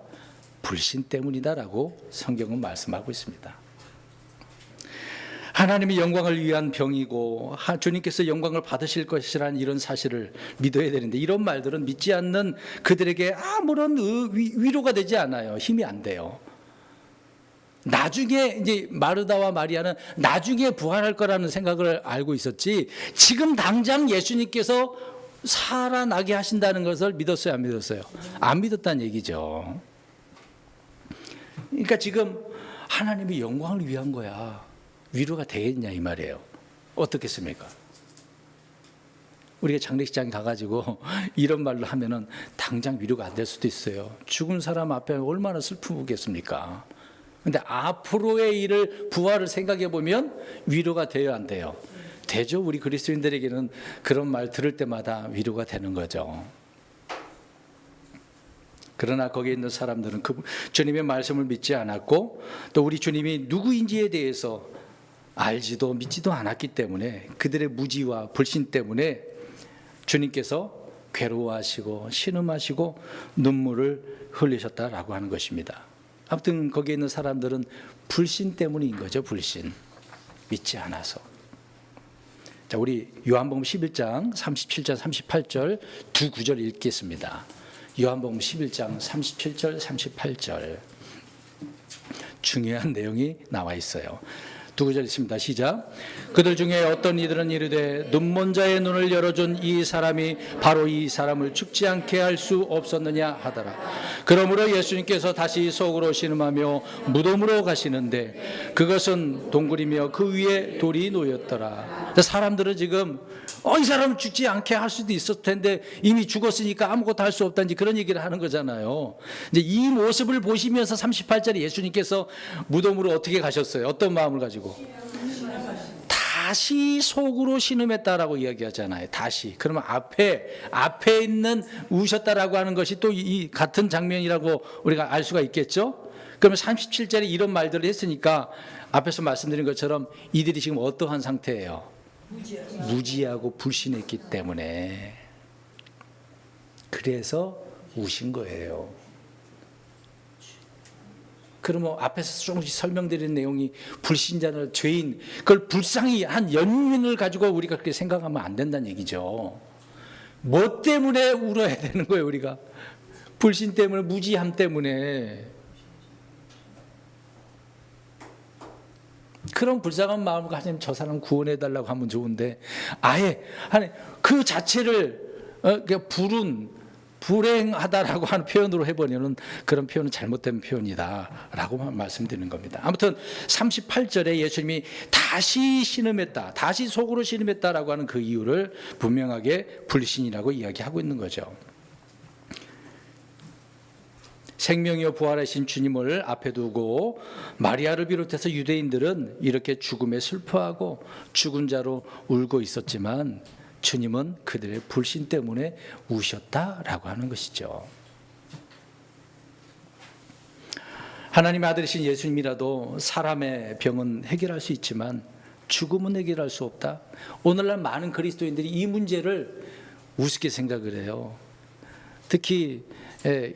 불신 때문이다라고 성경은 말씀하고 있습니다. 하나님이 영광을 위한 병이고 주님께서 영광을 받으실 것이라는 이런 사실을 믿어야 되는데, 이런 말들은 믿지 않는 그들에게 아무런 위로가 되지 않아요. 힘이 안 돼요. 나중에 이제 마르다와 마리아는 나중에 부활할 거라는 생각을 알고 있었지, 지금 당장 예수님께서 살아나게 하신다는 것을 믿었어요, 안 믿었어요? 안 믿었다는 얘기죠. 그러니까 지금 하나님이 영광을 위한 거야. 위로가 되겠냐 이 말이에요. 어떻겠습니까? 우리가 장례식장에 가가지고 이런 말로 하면은 당장 위로가 안 될 수도 있어요. 죽은 사람 앞에 얼마나 슬프겠습니까? 근데 앞으로의 일을, 부활을 생각해 보면 위로가 돼요, 안 돼요? 되죠. 우리 그리스도인들에게는 그런 말 들을 때마다 위로가 되는 거죠. 그러나 거기에 있는 사람들은 주님의 말씀을 믿지 않았고, 또 우리 주님이 누구인지에 대해서 알지도 믿지도 않았기 때문에, 그들의 무지와 불신 때문에 주님께서 괴로워하시고 신음하시고 눈물을 흘리셨다라고 하는 것입니다. 아무튼 거기에 있는 사람들은 불신 때문인 거죠. 불신. 믿지 않아서. 자, 우리 요한복음 11장 37절 38절 두 구절 읽겠습니다. 요한복음 11장 37절 38절 중요한 내용이 나와 있어요. 두 구절 있습니다. 시작. 그들 중에 어떤 이들은 이르되 눈먼 자의 눈을 열어준 이 사람이 바로 이 사람을 죽지 않게 할 수 없었느냐 하더라. 그러므로 예수님께서 다시 속으로 신음하며 무덤으로 가시는데 그것은 동굴이며 그 위에 돌이 놓였더라. 사람들은 지금 이 사람은 죽지 않게 할 수도 있었을 텐데 이미 죽었으니까 아무것도 할 수 없다는지 그런 얘기를 하는 거잖아요. 이제 이 모습을 보시면서 38절에 예수님께서 무덤으로 어떻게 가셨어요? 어떤 마음을 가지고? 다시 속으로 신음했다라고 이야기하잖아요. 다시. 그러면 앞에 있는 우셨다라고 하는 것이 또 이 같은 장면이라고 우리가 알 수가 있겠죠? 그러면 37절에 이런 말들을 했으니까 앞에서 말씀드린 것처럼 이들이 지금 어떠한 상태예요? 무지하고 불신했기 때문에. 그래서 우신 거예요. 그러면 앞에서 조금씩 설명드린 내용이 불신자는 죄인, 그걸 불쌍히 한 연민을 가지고 우리가 그렇게 생각하면 안 된다는 얘기죠. 뭐 때문에 울어야 되는 거예요, 우리가? 불신 때문에, 무지함 때문에. 그런 불쌍한 마음을 가지면 저 사람 구원해달라고 하면 좋은데, 아예 그 자체를 불행하다라고 하는 표현으로 해버리면 그런 표현은 잘못된 표현이다 라고 말씀드리는 겁니다. 아무튼 38절에 예수님이 다시 신음했다, 다시 속으로 신음했다라고 하는 그 이유를 분명하게 불신이라고 이야기하고 있는 거죠. 생명이요 부활하신 주님을 앞에 두고 마리아를 비롯해서 유대인들은 이렇게 죽음에 슬퍼하고 죽은 자로 울고 있었지만 주님은 그들의 불신 때문에 우셨다라고 하는 것이죠. 하나님의 아들이신 예수님이라도 사람의 병은 해결할 수 있지만 죽음은 해결할 수 없다. 오늘날 많은 그리스도인들이 이 문제를 우습게 생각을 해요. 특히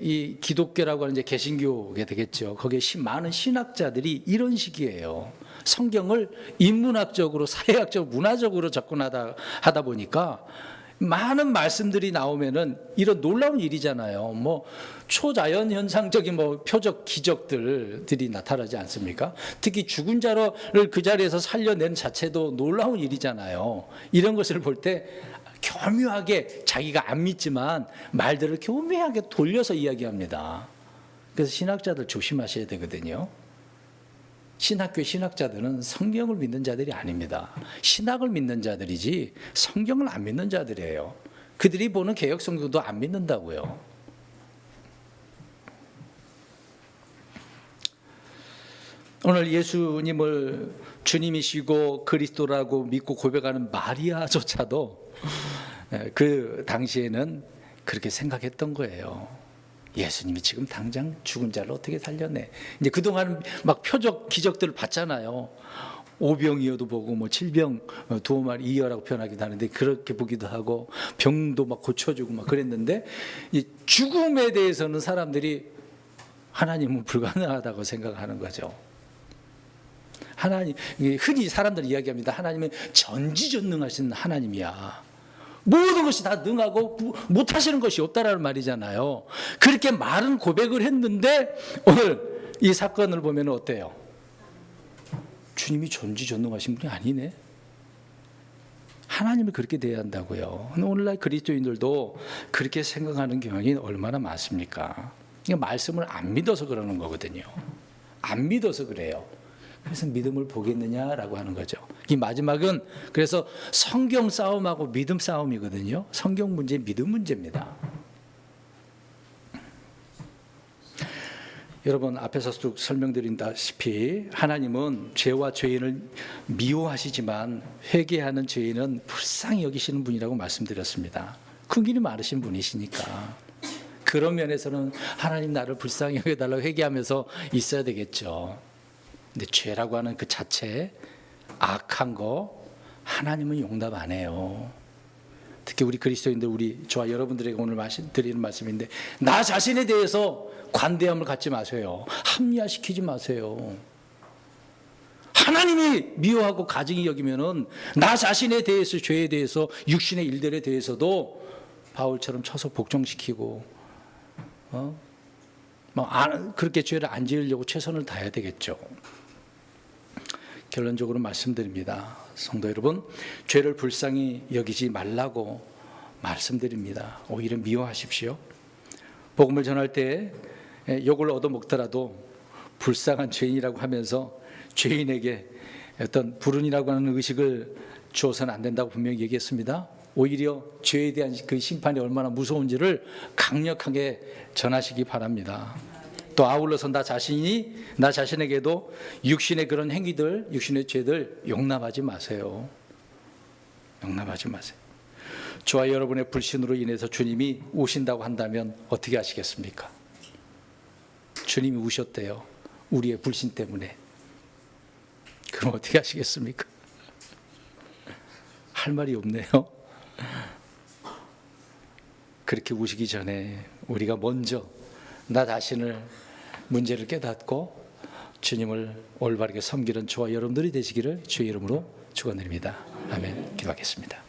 이 기독교라고 하는 이제 개신교가 되겠죠. 거기에 많은 신학자들이 이런 식이에요. 성경을 인문학적으로, 사회학적으로, 문화적으로 접근하다 보니까 많은 말씀들이 나오면은 이런 놀라운 일이잖아요. 뭐 초자연 현상적인 표적 기적들이 나타나지 않습니까? 특히 죽은 자를 그 자리에서 살려낸 자체도 놀라운 일이잖아요. 이런 것을 볼 때 교묘하게 자기가 안 믿지만 말들을 교묘하게 돌려서 이야기합니다. 그래서 신학자들 조심하셔야 되거든요. 신학교의 신학자들은 성경을 믿는 자들이 아닙니다. 신학을 믿는 자들이지 성경을 안 믿는 자들이에요. 그들이 보는 개역 성경도 안 믿는다고요. 오늘 예수님을 주님이시고 그리스도라고 믿고 고백하는 마리아조차도 그 당시에는 그렇게 생각했던 거예요. 예수님이 지금 당장 죽은 자를 어떻게 살려내? 이제 그동안 막 표적 기적들을 봤잖아요. 오병이어도 보고 뭐 칠병 두어 마리 이어라고 표현하기도 하는데 그렇게 보기도 하고 병도 막 고쳐주고 막 그랬는데 이 죽음에 대해서는 사람들이 하나님은 불가능하다고 생각하는 거죠. 하나님, 흔히 사람들이 이야기합니다. 하나님은 전지전능하신 하나님이야. 모든 것이 다 능하고 못하시는 것이 없다라는 말이잖아요. 그렇게 많은 고백을 했는데 오늘 이 사건을 보면 어때요? 주님이 전지전능하신 분이 아니네. 하나님을 그렇게 대해야 한다고요. 오늘날 그리스도인들도 그렇게 생각하는 경향이 얼마나 많습니까? 말씀을 안 믿어서 그러는 거거든요. 안 믿어서 그래요. 그래서 믿음을 보겠느냐라고 하는 거죠. 이 마지막은 그래서 성경 싸움하고 믿음 싸움이거든요. 성경 문제, 믿음 문제입니다. 여러분 앞에서 쭉 설명드린다시피 하나님은 죄와 죄인을 미워하시지만 회개하는 죄인은 불쌍히 여기시는 분이라고 말씀드렸습니다. 큰 길이 많으신 분이시니까 그런 면에서는 하나님 나를 불쌍히 여겨달라고 회개하면서 있어야 되겠죠. 근데 죄라고 하는 그 자체 악한 거 하나님은 용납 안 해요. 특히 우리 그리스도인들, 저와 여러분들에게 오늘 드리는 말씀인데 나 자신에 대해서 관대함을 갖지 마세요. 합리화시키지 마세요. 하나님이 미워하고 가증히 여기면은 나 자신에 대해서, 죄에 대해서, 육신의 일들에 대해서도 바울처럼 쳐서 복종시키고 그렇게 죄를 안 지으려고 최선을 다해야 되겠죠. 결론적으로 말씀드립니다. 성도 여러분, 죄를 불쌍히 여기지 말라고 말씀드립니다. 오히려 미워하십시오. 복음을 전할 때 욕을 얻어먹더라도 불쌍한 죄인이라고 하면서 죄인에게 어떤 불운이라고 하는 의식을 주어서는 안 된다고 분명히 얘기했습니다. 오히려 죄에 대한 그 심판이 얼마나 무서운지를 강력하게 전하시기 바랍니다. 또 아울러서 나 자신에게도 육신의 그런 행위들, 육신의 죄들 용납하지 마세요. 용납하지 마세요. 저와 여러분의 불신으로 인해서 주님이 오신다고 한다면 어떻게 하시겠습니까? 주님이 우셨대요. 우리의 불신 때문에. 그럼 어떻게 하시겠습니까? 할 말이 없네요. 그렇게 우시기 전에 우리가 먼저 나 자신을 문제를 깨닫고 주님을 올바르게 섬기는 저와 여러분들이 되시기를 주의 이름으로 축원드립니다. 아멘. 기도하겠습니다.